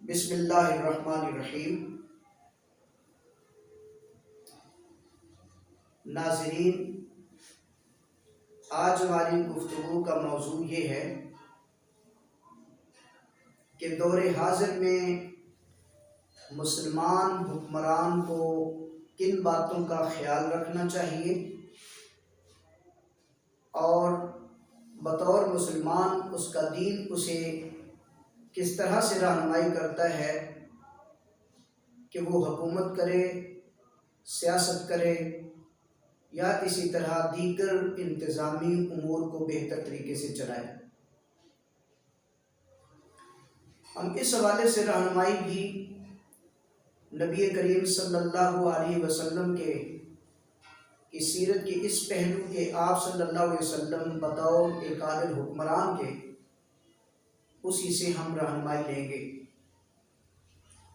بسم اللہ الرحمن الرحیم۔ ناظرین، آج ہماری گفتگو کا موضوع یہ ہے کہ دور حاضر میں مسلمان حکمران کو کن باتوں کا خیال رکھنا چاہیے اور بطور مسلمان اس کا دین اسے کس طرح سے رہنمائی کرتا ہے کہ وہ حکومت کرے، سیاست کرے یا اسی طرح دیگر انتظامی امور کو بہتر طریقے سے چلائے۔ ہم اس حوالے سے رہنمائی بھی نبی کریم صلی اللہ علیہ وسلم کی سیرت کے اس پہلو کہ آپ صلی اللہ علیہ وسلم بطور ایک عادل حکمران کے اسی سے ہم رہنمائی لیں گے۔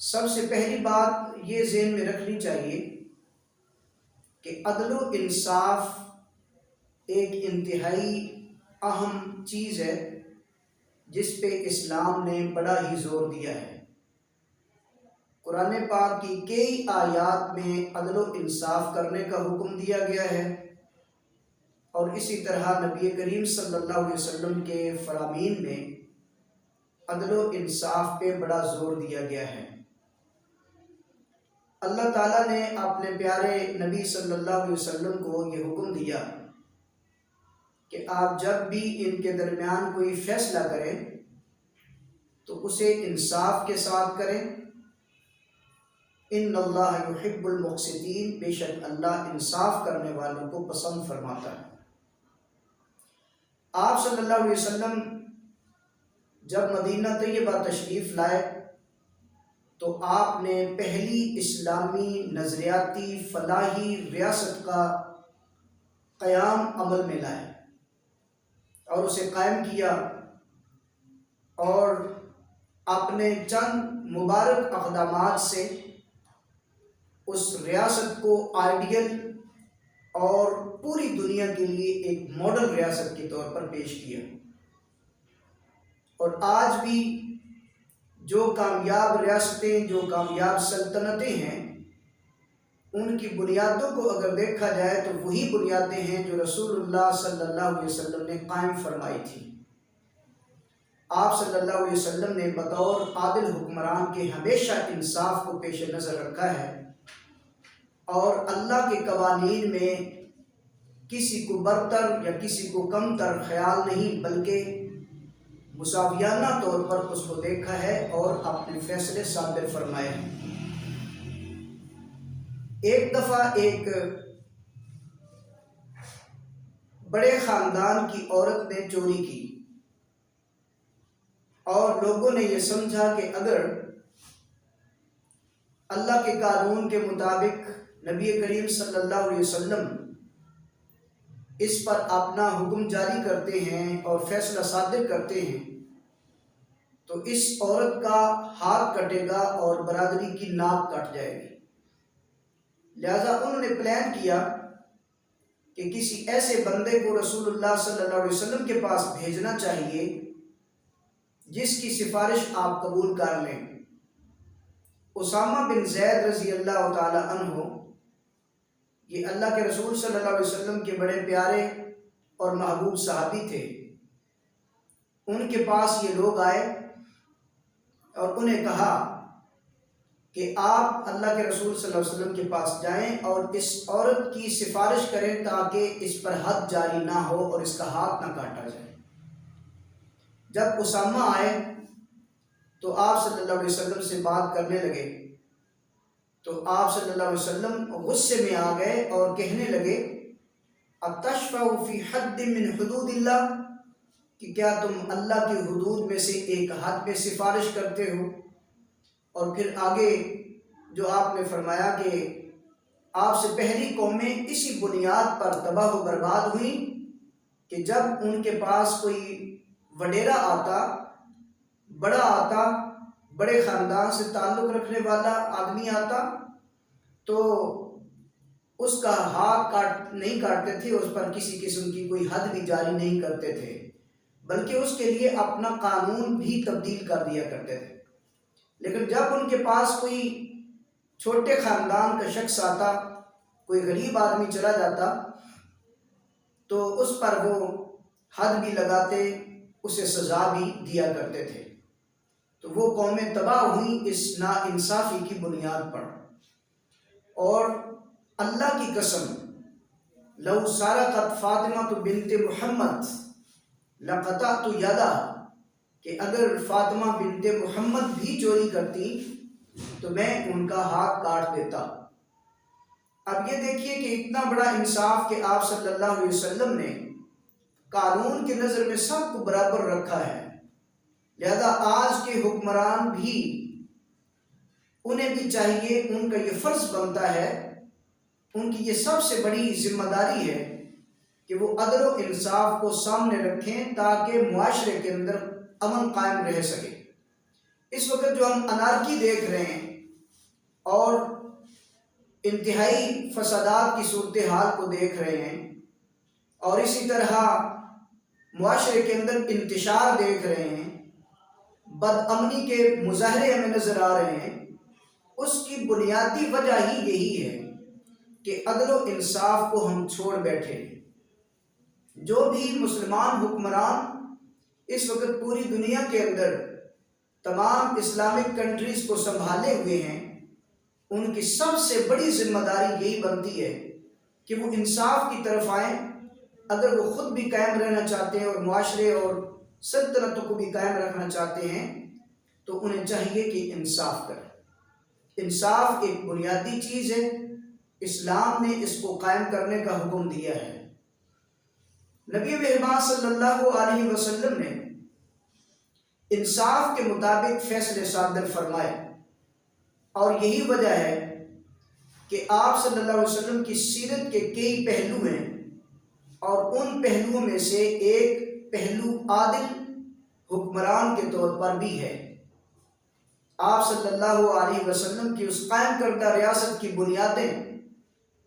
سب سے پہلی بات یہ ذہن میں رکھنی چاہیے کہ عدل و انصاف ایک انتہائی اہم چیز ہے جس پہ اسلام نے بڑا ہی زور دیا ہے۔ قرآن پاک کی کئی آیات میں عدل و انصاف کرنے کا حکم دیا گیا ہے اور اسی طرح نبی کریم صلی اللہ علیہ وسلم کے فرامین میں عدل و انصاف پہ بڑا زور دیا گیا ہے۔ اللہ تعالیٰ نے اپنے پیارے نبی صلی اللہ علیہ وسلم کو یہ حکم دیا کہ آپ جب بھی ان کے درمیان کوئی فیصلہ کریں تو اسے انصاف کے ساتھ کریں۔ ان اللہ یحب المقسطین، بے شک اللہ انصاف کرنے والوں کو پسند فرماتا ہے۔ آپ صلی اللہ علیہ وسلم جب مدینہ طیبہ تشریف لائے تو آپ نے پہلی اسلامی نظریاتی فلاحی ریاست کا قیام عمل میں لائے اور اسے قائم کیا اور اپنے چند مبارک اقدامات سے اس ریاست کو آئیڈیل اور پوری دنیا کے لیے ایک ماڈل ریاست کے طور پر پیش کیا۔ اور آج بھی جو کامیاب ریاستیں، جو کامیاب سلطنتیں ہیں، ان کی بنیادوں کو اگر دیکھا جائے تو وہی بنیادیں ہیں جو رسول اللہ صلی اللہ علیہ وسلم نے قائم فرمائی تھی۔ آپ صلی اللہ علیہ وسلم نے بطور عادل حکمران کے ہمیشہ انصاف کو پیش نظر رکھا ہے اور اللہ کے قوانین میں کسی کو برتر یا کسی کو کمتر خیال نہیں بلکہ مساویانہ طور پر اس کو دیکھا ہے اور اپنے فیصلے صادر فرمائے ہیں۔ ایک دفعہ ایک بڑے خاندان کی عورت نے چوری کی اور لوگوں نے یہ سمجھا کہ اگر اللہ کے قانون کے مطابق نبی کریم صلی اللہ علیہ وسلم اس پر اپنا حکم جاری کرتے ہیں اور فیصلہ صادر کرتے ہیں تو اس عورت کا ہاتھ کٹے گا اور برادری کی ناک کٹ جائے گی۔ لہذا انہوں نے پلان کیا کہ کسی ایسے بندے کو رسول اللہ صلی اللہ علیہ وسلم کے پاس بھیجنا چاہیے جس کی سفارش آپ قبول کر لیں۔ اسامہ بن زید رضی اللہ تعالی عنہ، یہ اللہ کے رسول صلی اللہ علیہ وسلم کے بڑے پیارے اور محبوب صحابی تھے۔ ان کے پاس یہ لوگ آئے اور انہیں کہا کہ آپ اللہ کے رسول صلی اللہ علیہ وسلم کے پاس جائیں اور اس عورت کی سفارش کریں تاکہ اس پر حد جاری نہ ہو اور اس کا ہاتھ نہ کاٹا جائے۔ جب اسامہ آئے تو آپ صلی اللہ علیہ وسلم سے بات کرنے لگے تو آپ صلی اللہ علیہ وسلم غصے میں آ گئے اور کہنے لگے اتشفع فی حد من حدود اللہ، کہ کیا تم اللہ کی حدود میں سے ایک حد میں سفارش کرتے ہو؟ اور پھر آگے جو آپ نے فرمایا کہ آپ سے پہلی قومیں اسی بنیاد پر تباہ و برباد ہوئیں کہ جب ان کے پاس کوئی وڈیرا آتا، بڑا آتا، بڑے خاندان سے تعلق رکھنے والا آدمی آتا تو اس کا ہاتھ نہیں کاٹتے تھے، اس پر کسی قسم کی کوئی حد بھی جاری نہیں کرتے تھے، بلکہ اس کے لیے اپنا قانون بھی تبدیل کر دیا کرتے تھے۔ لیکن جب ان کے پاس کوئی چھوٹے خاندان کا شخص آتا، کوئی غریب آدمی چلا جاتا، تو اس پر وہ حد بھی لگاتے، اسے سزا بھی دیا کرتے تھے۔ تو وہ قومیں تباہ ہوئیں اس ناانصافی کی بنیاد پر۔ اور اللہ کی قسم، لو سرقت فاطمہ بنت محمد لقطعت یدہ، کہ اگر فاطمہ بنت محمد بھی چوری کرتی تو میں ان کا ہاتھ کاٹ دیتا۔ اب یہ دیکھیے کہ اتنا بڑا انصاف کہ آپ صلی اللہ علیہ وسلم نے قانون کی نظر میں سب کو برابر رکھا ہے، لہذا آج کے حکمران بھی، انہیں بھی چاہیے، ان کا یہ فرض بنتا ہے، ان کی یہ سب سے بڑی ذمہ داری ہے کہ وہ عدل و انصاف کو سامنے رکھیں تاکہ معاشرے کے اندر امن قائم رہ سکے۔ اس وقت جو ہم انارکی دیکھ رہے ہیں اور انتہائی فسادات کی صورتحال کو دیکھ رہے ہیں، اور اسی طرح معاشرے کے اندر انتشار دیکھ رہے ہیں، بد امنی کے مظاہرے ہمیں نظر آ رہے ہیں، اس کی بنیادی وجہ ہی یہی ہے کہ عدل و انصاف کو ہم چھوڑ بیٹھے۔ جو بھی مسلمان حکمران اس وقت پوری دنیا کے اندر تمام اسلامک کنٹریز کو سنبھالے ہوئے ہیں، ان کی سب سے بڑی ذمہ داری یہی بنتی ہے کہ وہ انصاف کی طرف آئیں۔ اگر وہ خود بھی قائم رہنا چاہتے ہیں اور معاشرے اور سلطنتوں کو بھی قائم رکھنا چاہتے ہیں تو انہیں چاہیے کہ انصاف کریں۔ انصاف ایک بنیادی چیز ہے، اسلام نے اس کو قائم کرنے کا حکم دیا ہے۔ نبی مہربان صلی اللہ علیہ وسلم نے انصاف کے مطابق فیصلے صادر فرمائے، اور یہی وجہ ہے کہ آپ صلی اللہ علیہ وسلم کی سیرت کے کئی پہلو ہیں، اور ان پہلوؤں میں سے ایک پہلو عادل حکمران کے طور پر بھی ہے۔ آپ صلی اللہ علیہ وسلم کی اس قائم کردہ ریاست کی بنیادیں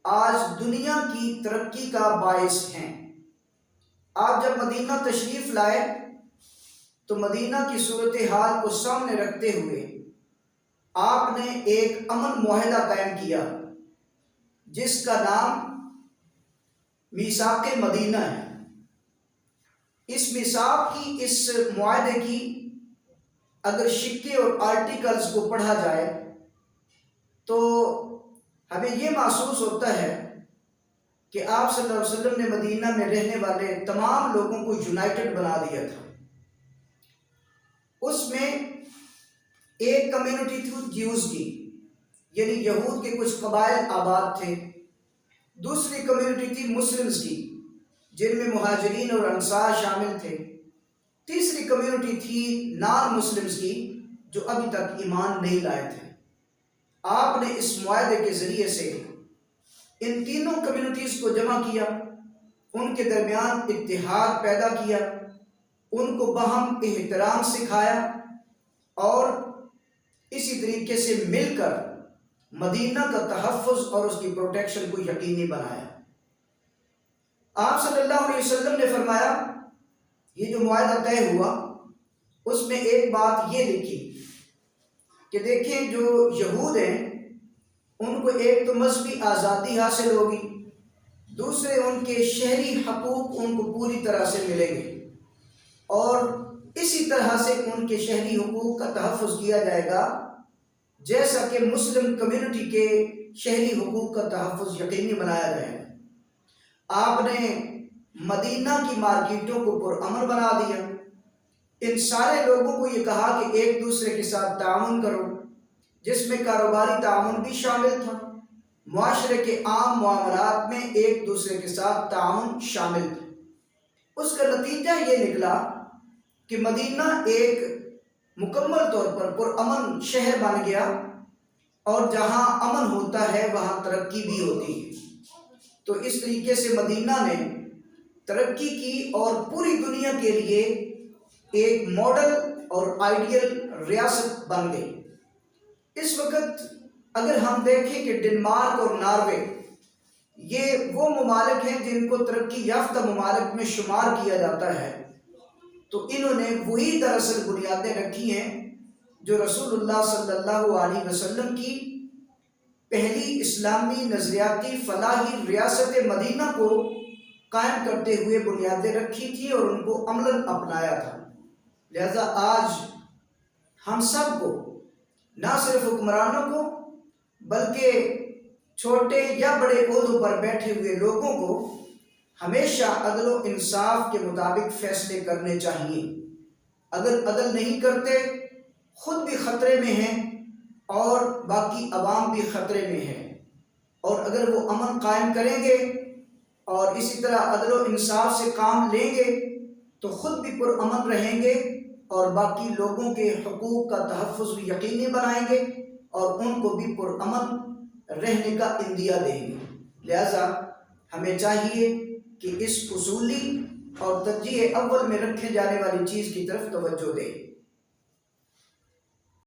آج دنیا کی ترقی کا باعث ہیں۔ آپ جب مدینہ تشریف لائے تو مدینہ کی صورتحال کو سامنے رکھتے ہوئے آپ نے ایک امن معاہدہ قائم کیا جس کا نام میثاق مدینہ ہے۔ اس میثاق کی، اس معاہدے کی اگر شکے اور آرٹیکلز کو پڑھا جائے تو ہمیں یہ محسوس ہوتا ہے کہ آپ صلی اللہ علیہ وسلم نے مدینہ میں رہنے والے تمام لوگوں کو یونائٹڈ بنا دیا تھا۔ اس میں ایک کمیونٹی تھی جیوز کی، یعنی یہود کے کچھ قبائل آباد تھے، دوسری کمیونٹی تھی مسلمز کی جن میں مہاجرین اور انصار شامل تھے، تیسری کمیونٹی تھی نان مسلمز کی جو ابھی تک ایمان نہیں لائے تھے۔ آپ نے اس معاہدے کے ذریعے سے ان تینوں کمیونٹیز کو جمع کیا، ان کے درمیان اتحاد پیدا کیا، ان کو باہم احترام سکھایا، اور اسی طریقے سے مل کر مدینہ کا تحفظ اور اس کی پروٹیکشن کو یقینی بنایا۔ آپ صلی اللہ علیہ وسلم نے فرمایا، یہ جو معاہدہ طے ہوا اس میں ایک بات یہ لکھی کہ دیکھیں جو یہود ہیں ان کو ایک تو مذہبی آزادی حاصل ہوگی، دوسرے ان کے شہری حقوق ان کو پوری طرح سے ملیں گے، اور اسی طرح سے ان کے شہری حقوق کا تحفظ کیا جائے گا جیسا کہ مسلم کمیونٹی کے شہری حقوق کا تحفظ یقینی بنایا جائے گا۔ آپ نے مدینہ کی مارکیٹوں کو پرامن بنا دیا، ان سارے لوگوں کو یہ کہا کہ ایک دوسرے کے ساتھ تعاون کرو، جس میں کاروباری تعاون بھی شامل تھا، معاشرے کے عام معاملات میں ایک دوسرے کے ساتھ تعاون شامل تھا۔ اس کا نتیجہ یہ نکلا کہ مدینہ ایک مکمل طور پر پرامن شہر بن گیا، اور جہاں امن ہوتا ہے وہاں ترقی بھی ہوتی ہے۔ تو اس طریقے سے مدینہ نے ترقی کی اور پوری دنیا کے لیے ایک ماڈل اور آئیڈیل ریاست بن گئی۔ اس وقت اگر ہم دیکھیں کہ ڈنمارک اور ناروے یہ وہ ممالک ہیں جن کو ترقی یافتہ ممالک میں شمار کیا جاتا ہے، تو انہوں نے وہی دراصل بنیادیں رکھی ہیں جو رسول اللہ صلی اللہ علیہ وسلم کی پہلی اسلامی نظریاتی فلاحی ریاست مدینہ کو قائم کرتے ہوئے بنیادیں رکھی تھی اور ان کو عملاً اپنایا تھا۔ لہذا آج ہم سب کو، نہ صرف حکمرانوں کو بلکہ چھوٹے یا بڑے عہدوں پر بیٹھے ہوئے لوگوں کو ہمیشہ عدل و انصاف کے مطابق فیصلے کرنے چاہیے۔ اگر عدل نہیں کرتے، خود بھی خطرے میں ہیں اور باقی عوام بھی خطرے میں ہے، اور اگر وہ امن قائم کریں گے اور اسی طرح عدل و انصاف سے کام لیں گے تو خود بھی پرامن رہیں گے اور باقی لوگوں کے حقوق کا تحفظ بھی یقینی بنائیں گے اور ان کو بھی پرامن رہنے کا عندیہ دیں گے۔ لہذا ہمیں چاہیے کہ اس اصولی اور ترجیح اول میں رکھے جانے والی چیز کی طرف توجہ دیں۔